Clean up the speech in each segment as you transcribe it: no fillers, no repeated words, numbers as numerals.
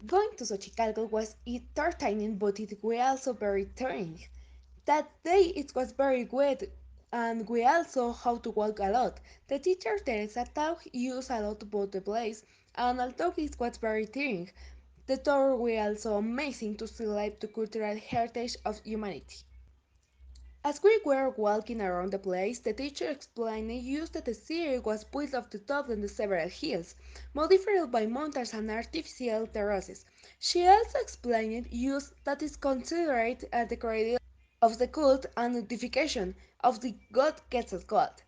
Going to Xochicalco was entertaining, but it was also very tiring. That day it was very wet, and we also had to walk a lot. The teacher Teresa taught us a lot about the place, and although it was very tiring, the tour was also amazing to celebrate the cultural heritage of humanity. As we were walking around the place, the teacher explained us that the city was built of the top and the several hills, modified by mountains and artificial terraces. She also explained us that is considered the cradle of the cult and unification of the god Quetzalcoatl.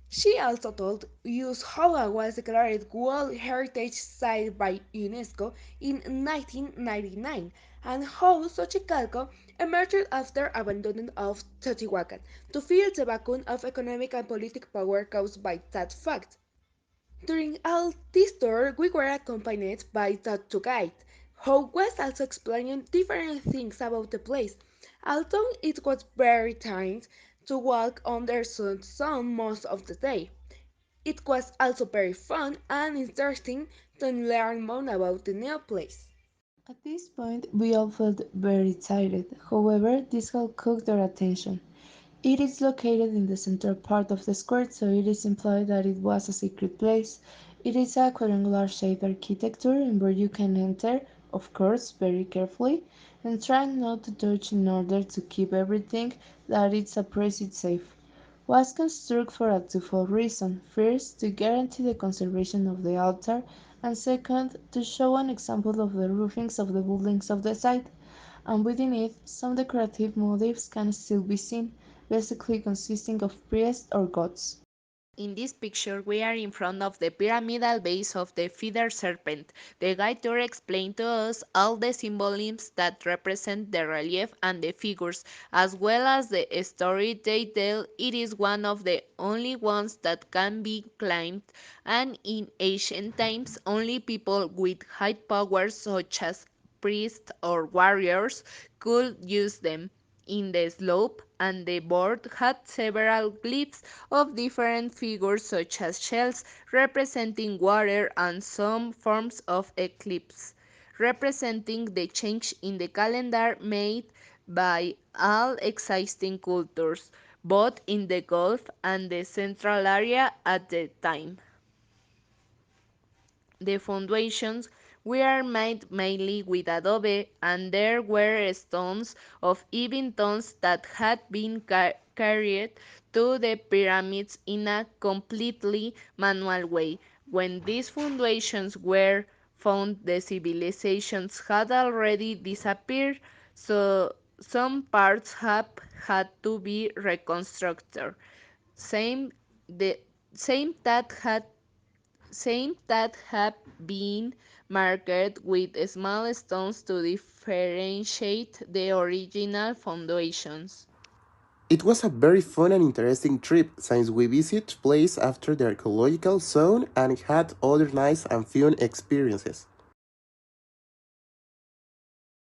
She also told us how it was declared World Heritage Site by UNESCO in 1999 and how Xochicalco emerged after abandonment of Teotihuacan to fill the vacuum of economic and political power caused by that fact. During all this tour, we were accompanied by the tour guide, who was also explaining different things about the place. Although it was very tiring to walk under sun most of the day, it was also very fun and interesting to learn more about the new place. At this point, we all felt very tired. However, this helped caught their attention. It is located in the central part of the square, so it is implied that it was a secret place. It is a quadrangular shaped architecture in where you can enter, of course, very carefully, and try not to touch in order to keep everything that it suppressed safe. Was constructed for a twofold reason. First, to guarantee the conservation of the altar, and second, to show an example of the roofings of the buildings of the site, and within it, some decorative motifs can still be seen, basically consisting of priests or gods. In this picture, we are in front of the pyramidal base of the feather serpent. The guide tour explained to us all the symbolisms that represent the relief and the figures, as well as the story they tell. It is one of the only ones that can be climbed, and in ancient times, only people with high powers, such as priests or warriors, could use them. In the slope and the board had several glyphs of different figures such as shells representing water and some forms of eclipse representing the change in the calendar made by all existing cultures, both in the Gulf and the Central area at the time. The foundations were made mainly with adobe, and there were stones of even tons that had been carried to the pyramids in a completely manual way. When these foundations were found, the civilizations had already disappeared, so some parts have had to be reconstructed. Same the same that have been marked with small stones to differentiate the original foundations. It was a very fun and interesting trip since we visited place after the archaeological zone and had other nice and fun experiences.